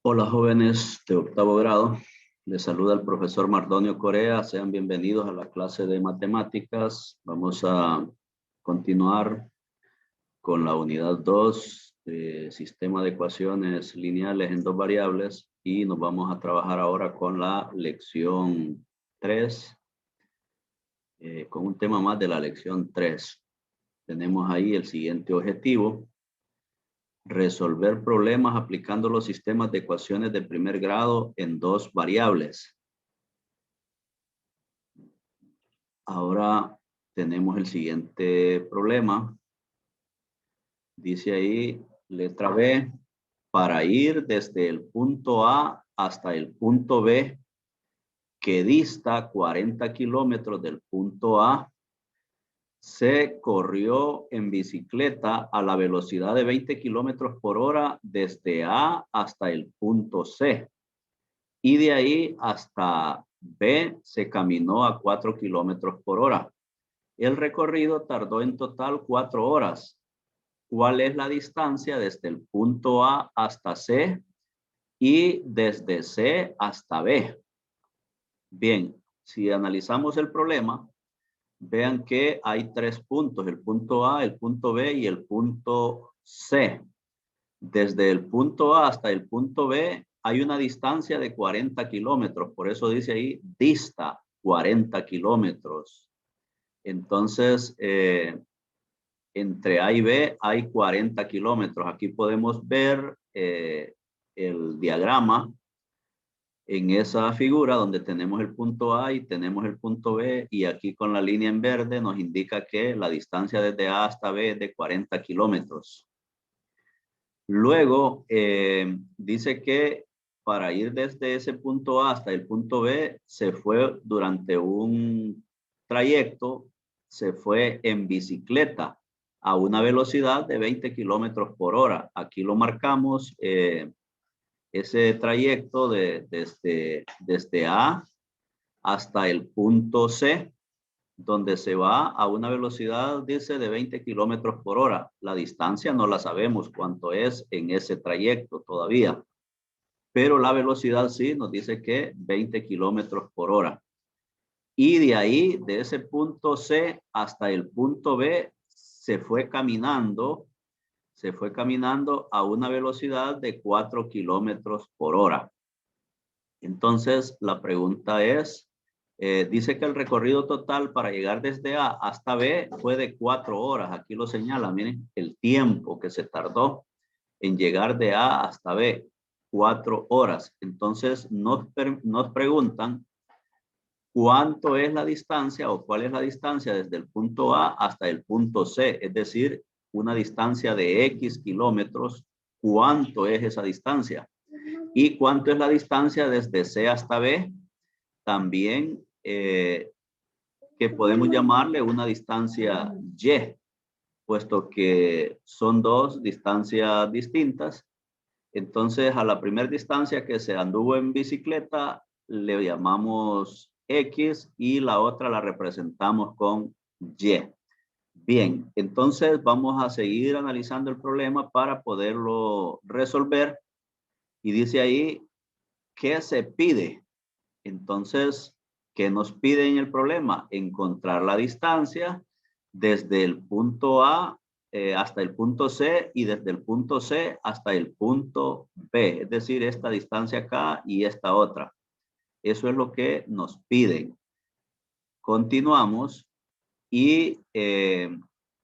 Hola jóvenes de octavo grado, les saluda el profesor Mardonio Corea, sean bienvenidos a la clase de matemáticas. Vamos a continuar con la unidad 2, sistema de ecuaciones lineales en dos variables, y nos vamos a trabajar ahora con la lección 3, con un tema más de la lección 3. Tenemos ahí el siguiente objetivo: resolver problemas aplicando los sistemas de ecuaciones de primer grado en dos variables. Ahora tenemos el siguiente problema. Dice ahí, letra B, para ir desde el punto A hasta el punto B, que dista 40 kilómetros del punto A, se corrió en bicicleta a la velocidad de 20 kilómetros por hora desde A hasta el punto C. Y de ahí hasta B se caminó a 4 kilómetros por hora. El recorrido tardó en total 4 horas. ¿Cuál es la distancia desde el punto A hasta C y desde C hasta B? Bien, si analizamos el problema, vean que hay 3 puntos: el punto A, el punto B y el punto C. Desde el punto A hasta el punto B hay una distancia de 40 kilómetros. Por eso dice ahí, dista 40 kilómetros. Entonces, entre A y B hay 40 kilómetros. Aquí podemos ver el diagrama en esa figura donde tenemos el punto A y tenemos el punto B, y aquí con la línea en verde nos indica que la distancia desde A hasta B es de 40 kilómetros. Luego dice que para ir desde ese punto A hasta el punto B se fue durante un trayecto, se fue en bicicleta a una velocidad de 20 kilómetros por hora. Aquí lo marcamos, ese trayecto desde A hasta el punto C, donde se va a una velocidad, dice, de 20 kilómetros por hora. La distancia no la sabemos cuánto es en ese trayecto todavía, pero la velocidad sí nos dice que 20 kilómetros por hora. Y de ahí, de ese punto C hasta el punto B, se fue caminando a una velocidad de 4 kilómetros por hora. Entonces, la pregunta es, dice que el recorrido total para llegar desde A hasta B fue de 4 horas. Aquí lo señala, miren, el tiempo que se tardó en llegar de A hasta B, 4 horas. Entonces, nos preguntan cuánto es la distancia o cuál es la distancia desde el punto A hasta el punto C, es decir, una distancia de X kilómetros. ¿Cuánto es esa distancia? ¿Y cuánto es la distancia desde C hasta B? También que podemos llamarle una distancia Y, puesto que son dos distancias distintas. Entonces, a la primera distancia que se anduvo en bicicleta le llamamos X y la otra la representamos con Y. Bien, entonces vamos a seguir analizando el problema para poderlo resolver. Y dice ahí, ¿qué se pide? Entonces, ¿qué nos pide en el problema? Encontrar la distancia desde el punto A hasta el punto C y desde el punto C hasta el punto B. Es decir, esta distancia acá y esta otra. Eso es lo que nos piden. Continuamos y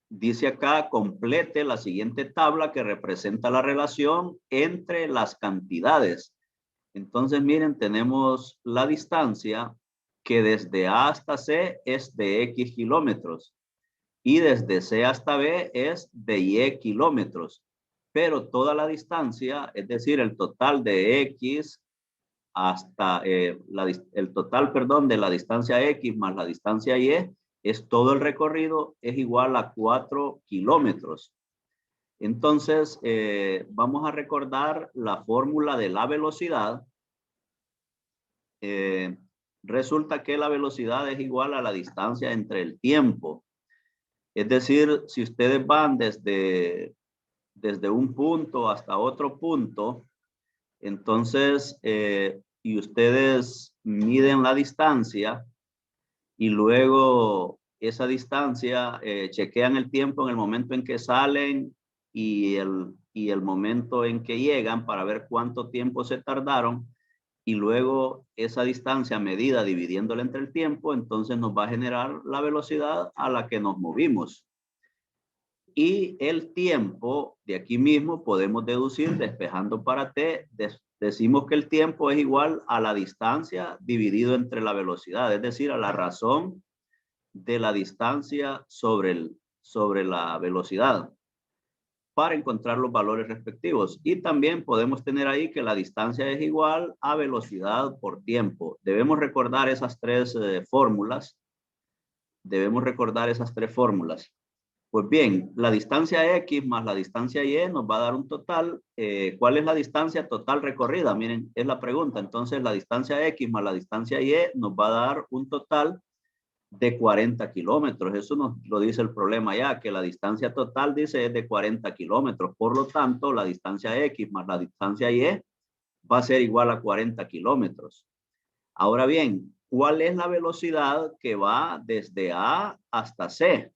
dice acá, complete la siguiente tabla que representa la relación entre las cantidades. Entonces, miren, tenemos la distancia que desde A hasta C es de X kilómetros y desde C hasta B es de Y kilómetros. Pero toda la distancia, es decir, el total de X hasta el total, perdón, de la distancia X más la distancia Y, es todo el recorrido, es igual a 4 kilómetros. Entonces, vamos a recordar la fórmula de la velocidad. Resulta que la velocidad es igual a la distancia entre el tiempo. Es decir, si ustedes van desde un punto hasta otro punto, Entonces, y ustedes miden la distancia y luego esa distancia, chequean el tiempo en el momento en que salen y el momento en que llegan para ver cuánto tiempo se tardaron, y luego esa distancia medida dividiéndola entre el tiempo, entonces nos va a generar la velocidad a la que nos movimos. Y el tiempo de aquí mismo podemos deducir despejando para t, decimos que el tiempo es igual a la distancia dividido entre la velocidad, es decir, a la razón de la distancia sobre la velocidad para encontrar los valores respectivos. Y también podemos tener ahí que la distancia es igual a velocidad por tiempo. Debemos recordar esas tres fórmulas. Debemos recordar esas tres fórmulas. Pues bien, la distancia X más la distancia Y nos va a dar un total. ¿Cuál es la distancia total recorrida? Miren, es la pregunta. Entonces, la distancia X más la distancia Y nos va a dar un total de 40 kilómetros. Eso nos lo dice el problema ya, que la distancia total dice es de 40 kilómetros. Por lo tanto, la distancia X más la distancia Y va a ser igual a 40 kilómetros. Ahora bien, ¿cuál es la velocidad que va desde A hasta C?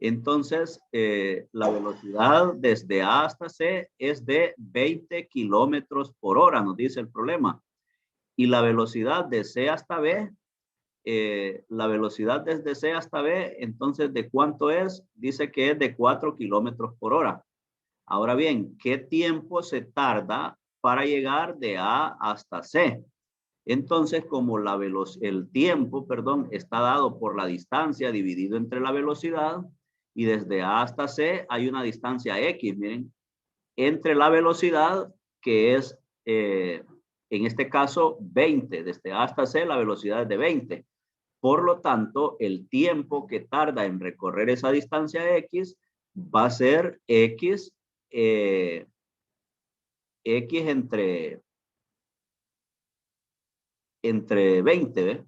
Entonces, la velocidad desde A hasta C es de 20 kilómetros por hora, nos dice el problema. Y la velocidad de C hasta B, la velocidad desde C hasta B, entonces, ¿de cuánto es? Dice que es de 4 kilómetros por hora. Ahora bien, ¿qué tiempo se tarda para llegar de A hasta C? Entonces, como el tiempo, perdón, está dado por la distancia dividido entre la velocidad, y desde A hasta C hay una distancia X, miren, entre la velocidad que es, en este caso, 20. Desde A hasta C la velocidad es de 20. Por lo tanto, el tiempo que tarda en recorrer esa distancia X va a ser X, X entre 20, ¿ves?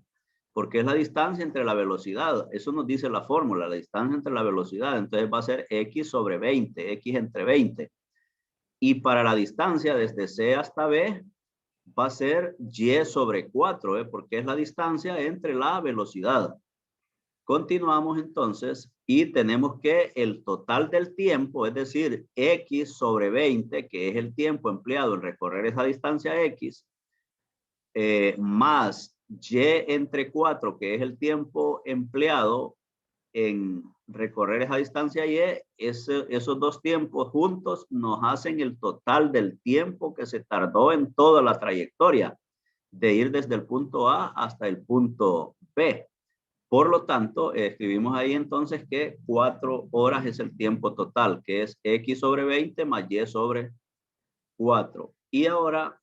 Porque es la distancia entre la velocidad. Eso nos dice la fórmula, la distancia entre la velocidad. Entonces va a ser X sobre 20, X entre 20. Y para la distancia desde C hasta B va a ser Y sobre 4, porque es la distancia entre la velocidad. Continuamos entonces y tenemos que el total del tiempo, es decir, X sobre 20, que es el tiempo empleado en recorrer esa distancia X, más Y entre 4, que es el tiempo empleado en recorrer esa distancia Y, esos dos tiempos juntos nos hacen el total del tiempo que se tardó en toda la trayectoria de ir desde el punto A hasta el punto B. Por lo tanto, escribimos ahí entonces que 4 horas es el tiempo total, que es X sobre 20 más Y sobre 4. Y ahora,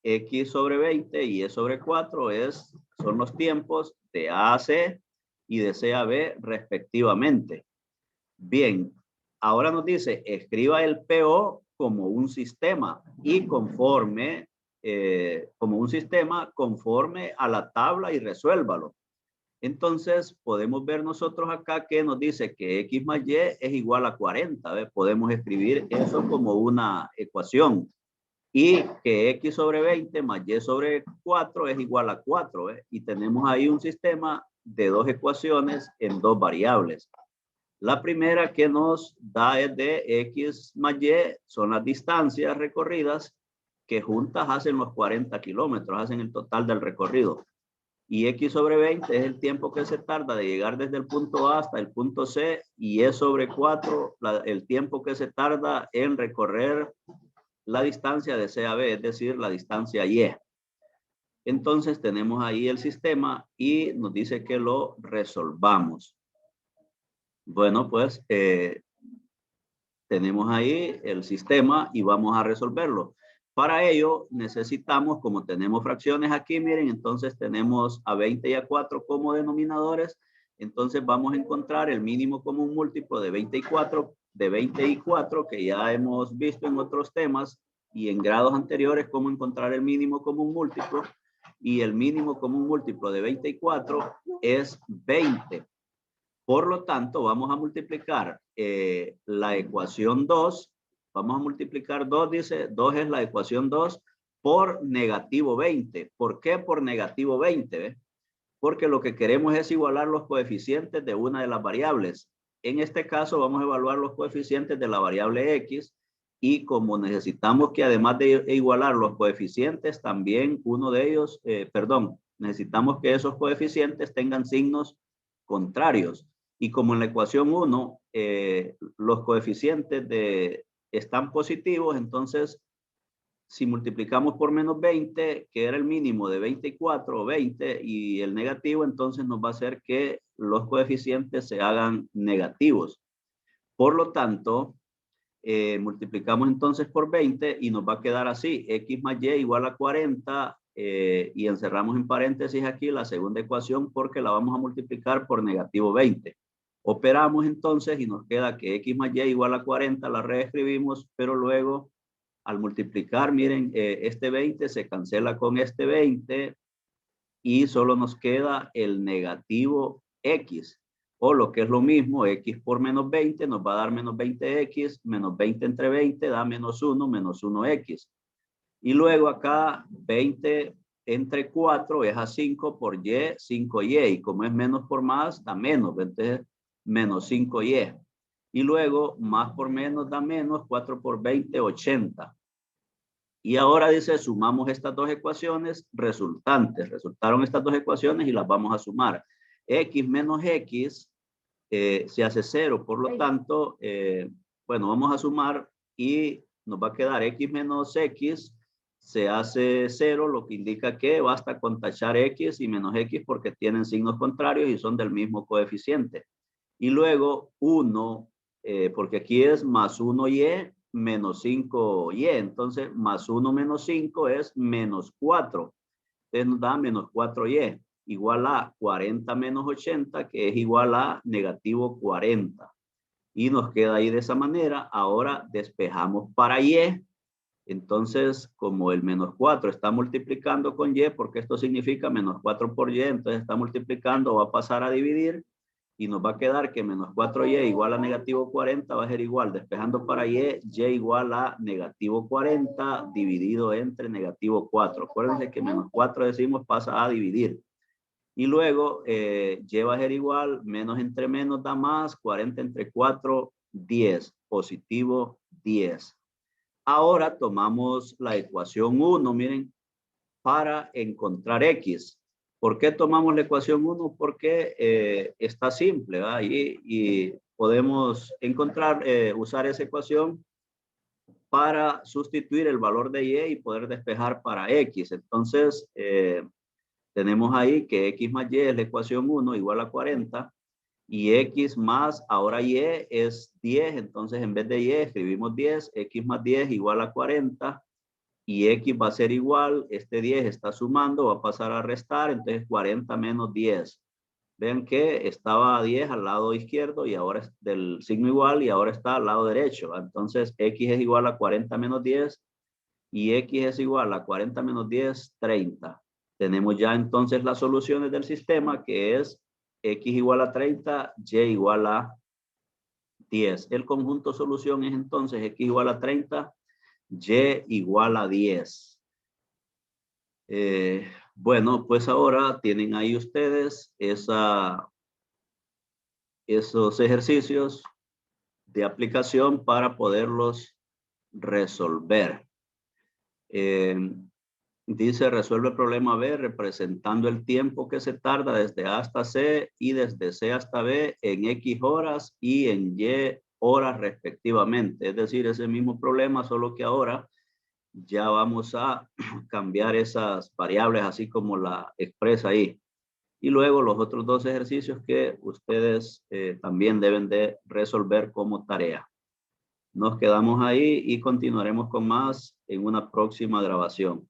X sobre 20 y Y sobre 4 son los tiempos de A a C y de C a B respectivamente. Bien, ahora nos dice, escriba el PO como un sistema y conforme, como un sistema conforme a la tabla y resuélvalo. Entonces, podemos ver nosotros acá que nos dice que X más Y es igual a 40. ¿Ves? Podemos escribir eso como una ecuación. Y que X sobre 20 más Y sobre 4 es igual a 4. ¿Ves? Y tenemos ahí un sistema de dos ecuaciones en dos variables. La primera que nos da es de X más Y, son las distancias recorridas que juntas hacen los 40 kilómetros, hacen el total del recorrido. Y X sobre 20 es el tiempo que se tarda de llegar desde el punto A hasta el punto C, y Y sobre 4, el tiempo que se tarda en recorrer la distancia de C a B, es decir, la distancia Y. Entonces tenemos ahí el sistema y nos dice que lo resolvamos. Bueno, pues tenemos ahí el sistema y vamos a resolverlo. Para ello necesitamos, como tenemos fracciones aquí, miren, entonces tenemos a 20 y a 4 como denominadores. Entonces vamos a encontrar el mínimo común múltiplo de 24, de 20 y 4, que ya hemos visto en otros temas y en grados anteriores, cómo encontrar el mínimo común múltiplo. Y el mínimo común múltiplo de 24 es 20. Por lo tanto, vamos a multiplicar la ecuación 2. Vamos a multiplicar 2, dice, 2 es la ecuación 2 por negativo 20. ¿Por qué por negativo 20? Porque lo que queremos es igualar los coeficientes de una de las variables. En este caso vamos a evaluar los coeficientes de la variable X, y como necesitamos que además de igualar los coeficientes, también uno de ellos, necesitamos que esos coeficientes tengan signos contrarios. Y como en la ecuación 1, los coeficientes están positivos, entonces si multiplicamos por menos 20, que era el mínimo de 24 o 20, y el negativo, entonces nos va a hacer que los coeficientes se hagan negativos. Por lo tanto, multiplicamos entonces por 20 y nos va a quedar así: X más Y igual a 40, y encerramos en paréntesis aquí la segunda ecuación porque la vamos a multiplicar por negativo 20. Operamos entonces y nos queda que X más Y igual a 40, la reescribimos, pero luego al multiplicar, miren, este 20 se cancela con este 20 y solo nos queda el negativo X. O lo que es lo mismo, X por menos 20 nos va a dar menos 20X, menos 20 entre 20 da menos 1, menos 1X. Y luego acá 20 entre 4 es a 5 por Y, 5Y. Y como es menos por más, da menos, entonces menos 5Y. Y luego más por menos da menos, 4 por 20, 80. Y ahora dice, sumamos estas dos ecuaciones resultantes. Resultaron estas dos ecuaciones y las vamos a sumar. X menos X se hace 0. Por lo tanto, bueno, vamos a sumar y nos va a quedar X menos X se hace 0, lo que indica que basta con tachar X y menos X porque tienen signos contrarios y son del mismo coeficiente. Y luego 1, porque aquí es más 1Y menos 5Y. Entonces, más 1 menos 5 es menos 4. Entonces nos da menos 4Y. Igual a 40 menos 80, que es igual a negativo 40. Y nos queda ahí de esa manera. Ahora despejamos para Y. Entonces, como el menos 4 está multiplicando con Y, porque esto significa menos 4 por Y, entonces está multiplicando, va a pasar a dividir. Y nos va a quedar que menos 4Y igual a negativo 40 va a ser igual, despejando para Y, Y igual a negativo 40 dividido entre negativo 4. Acuérdense que menos 4 decimos pasa a dividir. Y luego Y va a ser igual, menos entre menos da más, 40 entre 4, 10, positivo 10. Ahora tomamos la ecuación 1, miren, para encontrar X. ¿Por qué tomamos la ecuación 1? Porque está simple, ¿verdad? Y podemos encontrar, usar esa ecuación para sustituir el valor de Y y poder despejar para X. Entonces, tenemos ahí que X más Y es la ecuación 1 igual a 40 y X más, ahora Y es 10. Entonces, en vez de Y escribimos 10, X más 10 igual a 40. Y X va a ser igual, este 10 está sumando, va a pasar a restar, entonces 40 menos 10. Vean que estaba a 10 al lado izquierdo y ahora es del signo igual y ahora está al lado derecho. Entonces X es igual a 40 menos 10 y X es igual a 40 menos 10, 30. Tenemos ya entonces las soluciones del sistema, que es X igual a 30, Y igual a 10. El conjunto solución es entonces X igual a 30, Y igual a 10. Bueno, pues ahora tienen ahí ustedes esos ejercicios de aplicación para poderlos resolver. Dice, resuelve el problema B representando el tiempo que se tarda desde A hasta C y desde C hasta B en X horas y en Y horas respectivamente. Es decir, ese mismo problema, solo que ahora ya vamos a cambiar esas variables así como la expresa ahí. Y luego los otros dos ejercicios que ustedes también deben de resolver como tarea. Nos quedamos ahí y continuaremos con más en una próxima grabación.